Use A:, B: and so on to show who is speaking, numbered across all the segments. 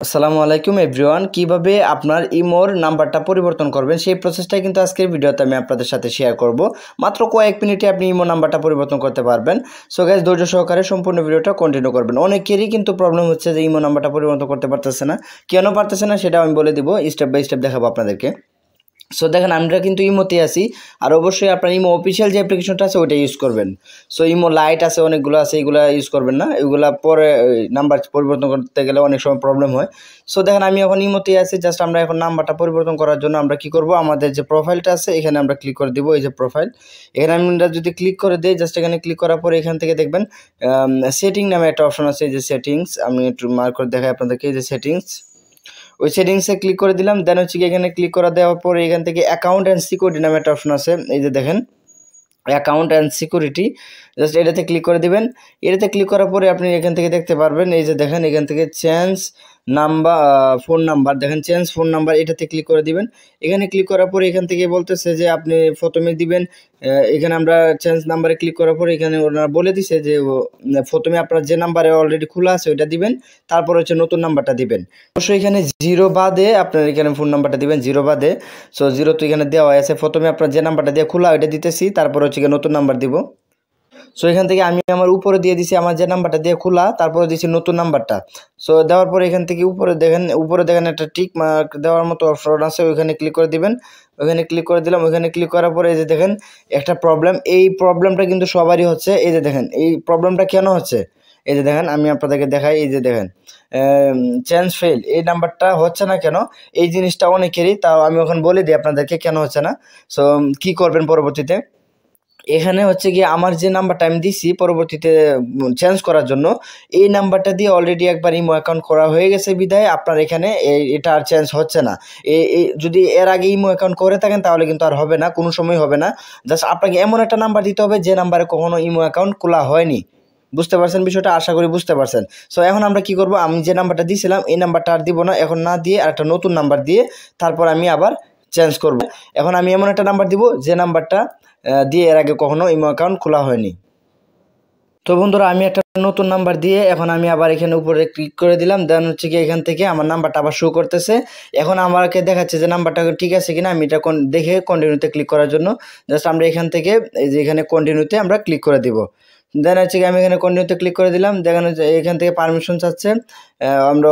A: আসসালামু আলাইকুম এভরিওয়ান। কিভাবে আপনার ইমোর নাম্বারটা পরিবর্তন করবেন সেই প্রসেসটাই কিন্তু আজকের ভিডিওতে আমি আপনাদের সাথে শেয়ার করব। মাত্র কয়েক মিনিটে আপনি ইমো নাম্বারটা পরিবর্তন করতে পারবেন। সো গাইস, ধৈর্য সহকারে সম্পূর্ণ ভিডিওটা কন্টিনিউ করবেন। অনেকেরই কিন্তু প্রবলেম হচ্ছে যে ইমো নাম্বারটা পরিবর্তন করতে পারতেছে না। কেন পারতেছে না সেটা আমি বলে দিব, স্টেপ বাই স্টেপ দেখাবো আপনাদেরকে। সো দেখেন, আমরা কিন্তু ইমোতে আছি, আর অবশ্যই আপনার ইমো অফিসিয়াল যে অ্যাপ্লিকেশনটা আছে ওইটা ইউজ করবেন। সো ইমো লাইট আছে অনেকগুলো আছে, এগুলো ইউজ করবেন না, এগুলা পরে নাম্বার পরিবর্তন করতে গেলে অনেক সময় প্রবলেম হয়। সো দেখেন, আমি এখন ইমোতে আছি, জাস্ট আমরা এখন নাম্বারটা পরিবর্তন করার জন্য আমরা কি করব, আমাদের যে প্রোফাইলটা আছে এখানে আমরা ক্লিক করে দিব। এই যে প্রোফাইল, এখানে আমরা যদি ক্লিক করে দিই, জাস্ট এখানে ক্লিক করার পরে এখান থেকে দেখবেন সেটিং নামে একটা অপশন আছে। এই যে সেটিংস, আমি একটু মার্ক করে দেখাই আপনাদেরকে। এই যে সেটিংস, ওই সেটিংসে ক্লিক করে দিলাম। দেন হচ্ছে কি, এখানে ক্লিক করা দেওয়ার পরে এখান থেকে অ্যাকাউন্ট অ্যান্ড সিকিউরিটি নামে একটা অপশন আছে। এই যে দেখেন অ্যাকাউন্ট অ্যান্ড সিকিউরিটি, জাস্ট এটাতে ক্লিক করে দিবেন। এটাতে ক্লিক করার পরে আপনি এখান থেকে দেখতে পারবেন, এই যে দেখেন এখান থেকে চেঞ্জ নাম্বার, ফোন নাম্বার, দেখেন চেঞ্জ ফোন নাম্বার, এটাতে ক্লিক করে দিবেন। এখানে ক্লিক করার পরে এখান থেকে বলতেছে যে আপনি প্রথমে দিবেন, এখানে আমরা চেঞ্জ নাম্বারে ক্লিক করার পরে এখানে ওনারা বলে দিছে যে প্রথমে আপনার যে নাম্বারে অলরেডি খোলা আছে ওইটা দিবেন, তারপর হচ্ছে নতুন নাম্বারটা দিবেন। অবশ্যই এখানে জিরো বাদে আপনার এখানে ফোন নাম্বারটা দিবেন, জিরো বাদে। সো জিরো তো এখানে দেওয়া আছে, প্রথমে আপনার যে নাম্বারটা দিয়ে খোলা ওইটা দিতেছি, তারপর হচ্ছে নতুন নাম্বার দিব। সো এখান থেকে আমি আমার উপরে দিয়ে দিছি আমার যে নাম্বারটা দিয়ে খোলা, তারপরে দিছি নতুন নাম্বারটা। সো দেওয়ার পরে এখান থেকে উপরে দেখেন একটা টিক মার্ক দেওয়ার মতো অপশন আছে, ওইখানে ক্লিক করে দিবেন। ওইখানে ক্লিক করে দিলাম। ওইখানে ক্লিক করার পরে এই যে দেখেন একটা প্রবলেম, এই প্রবলেমটা কিন্তু সবারই হচ্ছে। এই যে দেখেন এই প্রবলেমটা কেন হচ্ছে, এই যে দেখেন আমি আপনাদেরকে দেখাই। এই যে দেখেন চেঞ্জ ফেল, এই নাম্বারটা হচ্ছে না কেন, এই জিনিসটা অনেকেরই। তাও আমি এখন বলে দিই আপনাদেরকে কেন হচ্ছে না। সো কী করবেন পরবর্তীতে, এখানে হচ্ছে গিয়ে আমার যে নাম্বারটা আমি দিছি পরবর্তীতে চেঞ্জ করার জন্য, এই নাম্বারটা দিয়ে অলরেডি একবার ইমো অ্যাকাউন্ট করা হয়ে গেছে বিধায় আপনার এখানে এটা আর চেঞ্জ হচ্ছে না। যদি এর আগে ইমো অ্যাকাউন্ট করে থাকেন তাহলে কিন্তু আর হবে না, কোনো সময় হবে না। জাস্ট আপনাকে এমন একটা নাম্বার দিতে হবে যে নাম্বারে কখনো ইমো অ্যাকাউন্ট খোলা হয়নি। বুঝতে পারছেন বিষয়টা, আশা করি বুঝতে পারছেন। সো এখন আমরা কি করব, আমি যে নাম্বারটা দিয়েছিলাম এই নাম্বারটা আর দিব না, এখন না দিয়ে আর একটা নতুন নাম্বার দিয়ে তারপর আমি আবার চেঞ্জ করব। এখন আমি এমন একটা নাম্বার দিব যে নাম্বারটা দিয়ে এর আগে কখনো ইমো অ্যাকাউন্ট খোলা হয়নি। তো বন্ধুরা, আমি একটা নতুন নাম্বার দিয়ে এখন আমি আবার এখানে উপরে ক্লিক করে দিলাম। দেন হচ্ছে কি এখান থেকে আমার নাম্বারটা আবার শো করতেছে। এখন আমাকে দেখাচ্ছে যে নাম্বারটা ঠিক আছে কিনা, আমি এটা দেখে কন্টিনিউতে ক্লিক করার জন্য জাস্ট আমরা এখান থেকে এই যে এখানে কন্টিনিউতে আমরা ক্লিক করে দিব। দেন হচ্ছে কি আমি এখানে কন্টিনিউতে ক্লিক করে দিলাম। দেখেন এখান থেকে পারমিশন চাচ্ছে, আমরা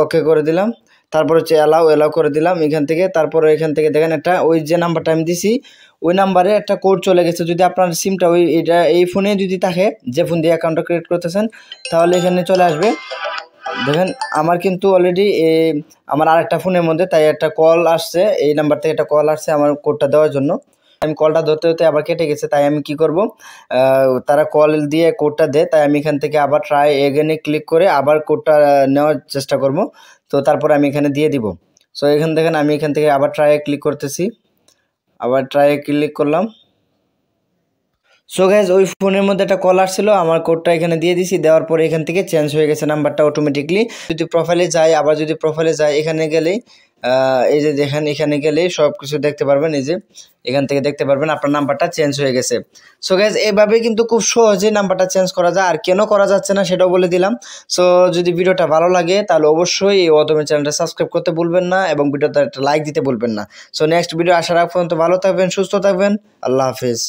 A: ওকে করে দিলাম। তারপর হচ্ছে অ্যালাউ করে দিলাম এখান থেকে। তারপরে এখান থেকে দেখেন একটা ওই যে নাম্বারটা আমি দিছি ওই নাম্বারে একটা কোড চলে গেছে। যদি আপনার সিমটা এই ফোনে যদি থাকে, যে ফোন দিয়ে অ্যাকাউন্টটা ক্রিয়েট করতেছেন, তাহলে এখানে চলে আসবে। দেখেন আমার কিন্তু অলরেডি আমার আরেকটা ফোনের মধ্যে তাই একটা কল আসছে, এই নাম্বার থেকে একটা কল আসছে আমার কোডটা দেওয়ার জন্য। আমি কলটা ধরতে ধরতে আবার কেটে গেছে, তাই আমি কি করব, তারা কল দিয়ে কোডটা দেয়, তাই আমি এখান থেকে আবার ট্রাই এগেনে ক্লিক করে আবার কোডটা নেওয়ার চেষ্টা করব। তো তারপর আমি এখানে দিয়ে দিব। সো এখান দেখেন আমি এখান থেকে আবার ট্রাই ক্লিক করতেছি, আবার ট্রাই ক্লিক করলাম। সো গাইজ, ওই ফোনের মধ্যে একটা কল আসছিল, আমার কোডটা এখানে দিয়ে দিছি, দেওয়ার পরে এখান থেকে চেঞ্জ হয়ে গেছে নাম্বারটা অটোমেটিকলি। যদি প্রোফাইলে যাই, আবার যদি প্রোফাইলে যাই, এখানে গেলেই এই যে দেখেন এখানে গেলেই সব কিছু দেখতে পারবেন। এই যে এখান থেকে দেখতে পারবেন আপনার নাম্বারটা চেঞ্জ হয়ে গেছে। সো গাইজ, এভাবে কিন্তু খুব সহজে নাম্বারটা চেঞ্জ করা যায়। আর কেন করা যাচ্ছে না সেটাও বলে দিলাম। সো যদি ভিডিওটা ভালো লাগে তাহলে অবশ্যই এই অদমে চ্যানেলটা সাবস্ক্রাইব করতে ভুলবেন না এবং ভিডিওতে একটা লাইক দিতে ভুলবেন না। সো নেক্সট ভিডিও আসার আগ পর্যন্ত ভালো থাকবেন, সুস্থ থাকবেন। আল্লাহ হাফিজ।